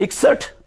61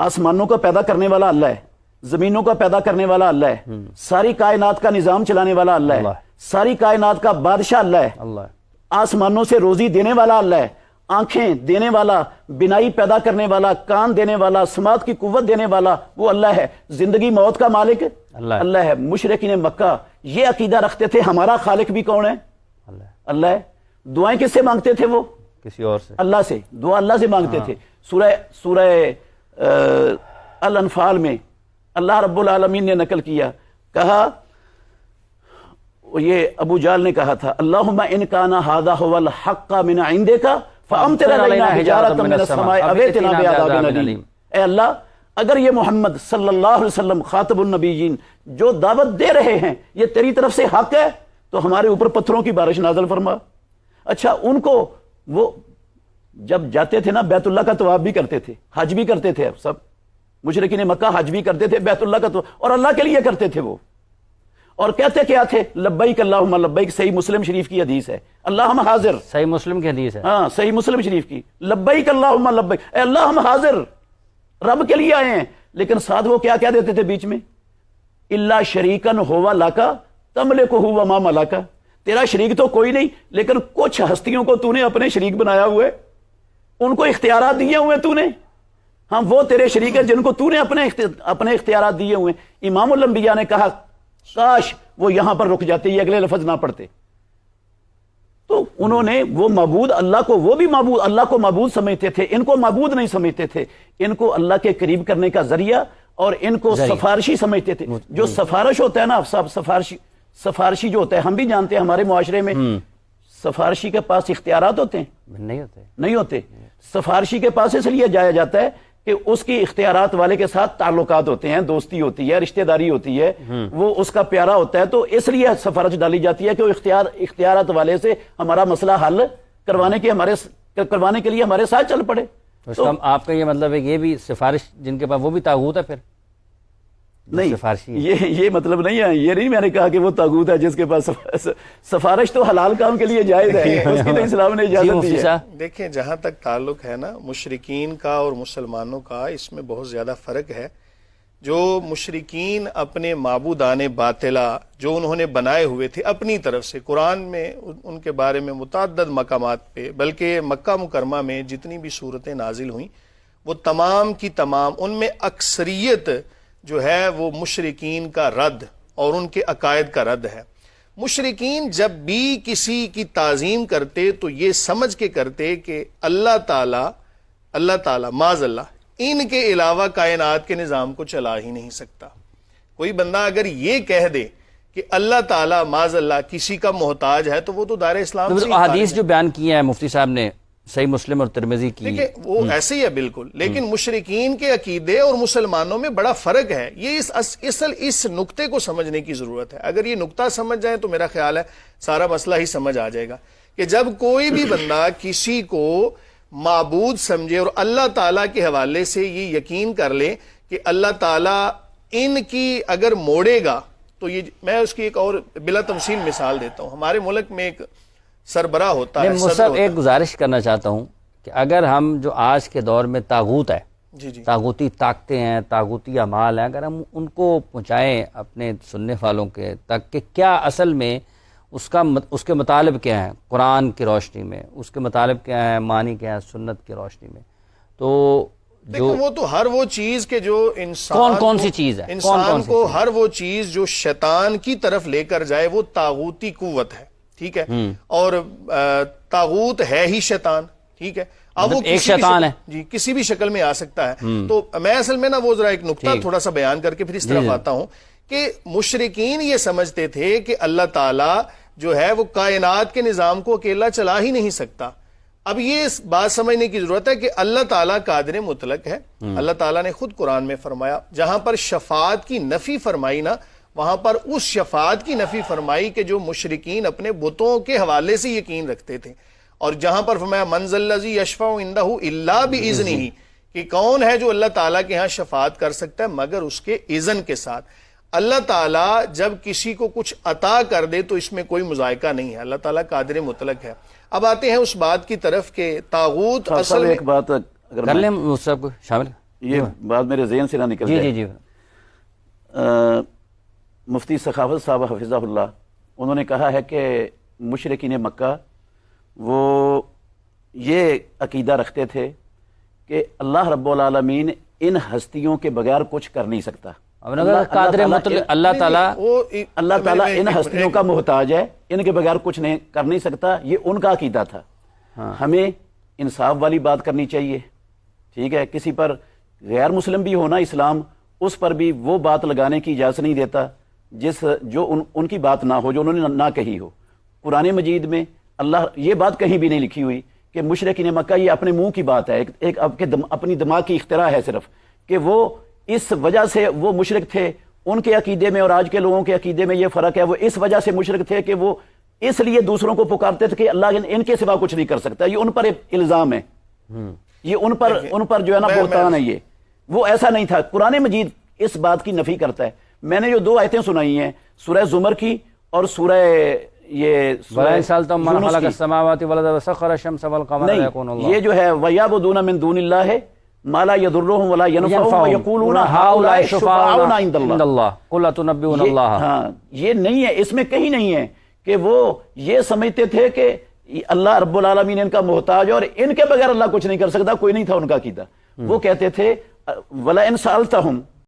آسمانوں کا پیدا کرنے والا اللہ ہے، زمینوں کا پیدا کرنے والا اللہ ہے، ساری کائنات کا نظام چلانے والا اللہ ہے، ساری کائنات کا بادشاہ اللہ ہے، آسمانوں سے روزی دینے والا اللہ ہے، آنکھیں دینے والا، بینائی پیدا کرنے والا، کان دینے والا، سماعت کی قوت دینے والا وہ اللہ ہے، زندگی موت کا مالک اللہ ہے۔ مشرکین مکہ یہ عقیدہ رکھتے تھے ہمارا خالق بھی کون ہے؟ اللہ ہے۔ دعائیں کس سے مانگتے تھے؟ وہ کسی اور سے، اللہ سے، دعا اللہ سے مانگتے تھے۔ سورہ الانفال میں اللہ رب العالمین نے نقل کیا، کہا، یہ ابو جال نے کہا تھا، اللہم ان کان ھذا ھو الحق من عندک فامطر علینا حجارۃ من السماء او ائتنا بعذاب الیم۔ اے اللہ، اگر یہ محمد صلی اللہ علیہ وسلم خاطب النبیین جو دعوت دے رہے ہیں یہ تیری طرف سے حق ہے تو ہمارے اوپر پتھروں کی بارش نازل فرما۔ اچھا، ان کو وہ جب جاتے تھے نا بیت اللہ کا طواف بھی کرتے تھے، حج بھی کرتے تھے، سب مشرکین مکہ حج بھی کرتے تھے، بیت اللہ کا طواف اور اللہ کے لیے کرتے تھے وہ، اور کہتے کیا تھے؟ لبیک اللہم لبیک۔ صحیح مسلم شریف کی حدیث ہے، اللہ ہم حاضر، صحیح مسلم کی حدیث ہے، ہاں صحیح مسلم شریف کی، لبیک اللہم لبیک، اے اللہ ہم حاضر، رب کے لیے آئے ہیں۔ لیکن ساتھ وہ کیا کہہ دیتے تھے بیچ میں؟ الا شریکن ہوا لاکا تملک ہوا ما ملاکا، تیرا شریک تو کوئی نہیں لیکن کچھ ہستیوں کو تو نے اپنے شریک بنایا ہوئے، ان کو اختیارات دیے ہوئے تو نے، ہاں وہ تیرے شریک ہے جن کو تو نے اپنے اختیارات دیے ہوئے۔ امام الانبیاء نے کہا کاش وہ یہاں پر رک جاتے، یہ اگلے لفظ نہ پڑھتے۔ تو انہوں نے وہ معبود اللہ کو، وہ بھی معبود اللہ کو معبود سمجھتے تھے، ان کو معبود نہیں سمجھتے تھے، ان کو اللہ کے قریب کرنے کا ذریعہ اور ان کو سفارشی سمجھتے تھے۔ جو سفارش ہوتا ہے نا، سفارشی جو ہوتا ہے، ہم بھی جانتے ہیں ہمارے معاشرے میں سفارشی کے پاس اختیارات ہوتے ہیں؟ نہیں ہوتے۔ سفارشی کے پاس اس لیے جایا جاتا ہے کہ اس کی اختیارات والے کے ساتھ تعلقات ہوتے ہیں، دوستی ہوتی ہے، رشتہ داری ہوتی ہے، وہ اس کا پیارا ہوتا ہے، تو اس لیے سفارش ڈالی جاتی ہے کہ وہ اختیارات والے سے ہمارا مسئلہ حل کروانے کے لیے ہمارے ساتھ چل پڑے۔ تو آپ کا یہ مطلب ہے کہ یہ بھی سفارش جن کے پاس، وہ بھی طاغوت ہے؟ پھر نہیں، سفارشی یہ مطلب نہیں ہے، یہ نہیں میں نے کہا کہ وہ طاغوت ہے جس کے پاس سفارش تو حلال کام کے لیے جائز ہے، اس کی تو اسلام نے اجازت دی ہے۔ دیکھیں، جہاں تک تعلق ہے نا مشرکین کا اور مسلمانوں کا، اس میں بہت زیادہ فرق ہے۔ جو مشرکین اپنے معبودان باطلہ جو انہوں نے بنائے ہوئے تھے اپنی طرف سے، قرآن میں ان کے بارے میں متعدد مقامات پہ، بلکہ مکہ مکرمہ میں جتنی بھی صورتیں نازل ہوئیں وہ تمام کی تمام، ان میں اکثریت جو ہے وہ مشرکین کا رد اور ان کے عقائد کا رد ہے۔ مشرکین جب بھی کسی کی تعظیم کرتے تو یہ سمجھ کے کرتے کہ اللہ تعالیٰ معاذ اللہ ان کے علاوہ کائنات کے نظام کو چلا ہی نہیں سکتا۔ کوئی بندہ اگر یہ کہہ دے کہ اللہ تعالیٰ معاذ اللہ کسی کا محتاج ہے تو وہ تو دار اسلام سے حدیث جو بیان کی ہے مفتی صاحب نے، صحیح مسلم اور ترمذی کی، دیکھیں وہ ایسے ہی ہے بالکل، لیکن مشرکین کے عقیدے اور مسلمانوں میں بڑا فرق ہے۔ یہ اس نقطے کو سمجھنے کی ضرورت ہے۔ اگر یہ نقطہ سمجھ جائیں تو میرا خیال ہے سارا مسئلہ ہی سمجھ آ جائے گا کہ جب کوئی بھی بندہ کسی کو معبود سمجھے اور اللہ تعالیٰ کے حوالے سے یہ یقین کر لے کہ اللہ تعالیٰ ان کی اگر موڑے گا تو یہ، میں اس کی ایک اور بلا تمثیل مثال دیتا ہوں۔ ہمارے ملک میں ایک سربراہ ہوتا ہے، صدر ہوتا ہے۔ ایک گزارش کرنا چاہتا ہوں کہ اگر ہم جو آج کے دور میں طاغوت ہے، طاغوتی طاقتیں ہیں، طاغوتی اعمال ہیں، اگر ہم ان کو پہنچائیں اپنے سننے والوں کے تک کہ کیا اصل میں اس کے مطالب کیا ہیں قرآن کی روشنی میں، اس کے مطالب کیا ہیں معنی کیا ہے سنت کی روشنی میں، تو جو وہ تو ہر وہ چیز کے جو انسان کون سی چیز ہے، انسان کو ہر وہ چیز جو شیطان کی طرف لے کر جائے وہ طاغوتی قوت ہے، ٹھیک ہے، اور طاغوت ہے ہی شیطان، ٹھیک ہے، اب وہ ایک شیطان ہے، جی کسی بھی شکل میں آ سکتا ہے۔ تو میں اصل میں نا وہ ذرا ایک نقطہ تھوڑا سا بیان کر کے پھر اس طرف آتا ہوں کہ مشرکین یہ سمجھتے تھے کہ اللہ تعالیٰ جو ہے وہ کائنات کے نظام کو اکیلا چلا ہی نہیں سکتا۔ اب یہ بات سمجھنے کی ضرورت ہے کہ اللہ تعالیٰ قادر مطلق ہے۔ اللہ تعالیٰ نے خود قرآن میں فرمایا، جہاں پر شفاعت کی نفی فرمائی نا، وہاں پر اس شفاعت کی نفی فرمائی کہ جو مشرکین اپنے بتوں کے حوالے سے یقین رکھتے تھے، اور جہاں پر فرمایا من ذا الذی یشفع عندہ الا باذنہ، کہ کون ہے جو اللہ تعالیٰ کے ہاں شفاعت کر سکتا ہے مگر اس کے اذن کے ساتھ۔ اللہ تعالیٰ جب کسی کو کچھ عطا کر دے تو اس میں کوئی مذائقہ نہیں ہے، اللہ تعالیٰ قادر مطلق ہے۔ اب آتے ہیں اس بات کی طرف کہ طاغوت اصل میں ایک بات اگر کر لیں اس کو شامل، یہ بات میرے ذہن سے نہ نکل جی جائے. جی جی مفتی سخاوت صاحب حفظہ اللہ انہوں نے کہا ہے کہ مشرکین مکہ وہ یہ عقیدہ رکھتے تھے کہ اللہ رب العالمین ان ہستیوں کے بغیر کچھ کر نہیں سکتا. اب اگر قادر مطلق اللہ تعالیٰ اللہ تعالیٰ ان ہستیوں کا محتاج ہے، ان کے بغیر کچھ نہیں کر نہیں سکتا، یہ ان کا عقیدہ تھا. ہمیں انصاف والی بات کرنی چاہیے، ٹھیک ہے. کسی پر غیر مسلم بھی ہونا اسلام اس پر بھی وہ بات لگانے کی اجازت نہیں دیتا جو ان کی بات نہ ہو، جو انہوں نے نہ کہی ہو. قرآن مجید میں اللہ یہ بات کہیں بھی نہیں لکھی ہوئی کہ مشرکین مکہ یہ اپنے منہ کی بات ہے، ایک اپنی دماغ کی اختراع ہے صرف، کہ وہ اس وجہ سے وہ مشرک تھے. ان کے عقیدے میں اور آج کے لوگوں کے عقیدے میں یہ فرق ہے. وہ اس وجہ سے مشرک تھے کہ وہ اس لیے دوسروں کو پکارتے تھے کہ اللہ ان کے سوا کچھ نہیں کر سکتا. یہ ان پر الزام ہے، یہ ان پر جو ہے نا بہتان ہے. یہ وہ ایسا نہیں تھا. قرآن مجید اس بات کی نفی کرتا ہے. میں نے جو 2 آیتیں سنائی ہیں سورہ زمر کی اور سورہ یہ یہ جو ہے وَيَعْبُدُونَ مِن دُونِ اللَّهِ مَا لَا يَضُرُّهُمْ وَلَا يَنفَعُهُمْ وَيَقُولُونَ هَؤُلَاءِ شُفَعَاؤُنَا عِندَ اللَّهِ قُلْ أَتُنَبِّئُونَ اللَّهَ. ہاں یہ نہیں ہے، اس میں کہیں نہیں ہے کہ وہ یہ سمجھتے تھے کہ اللہ رب العالمین ان کا محتاج ہے اور ان کے بغیر اللہ کچھ نہیں کر سکتا. کوئی نہیں تھا ان کا عقیدہ. وہ کہتے تھے وَلَئِن سَأَلْتَهُمْ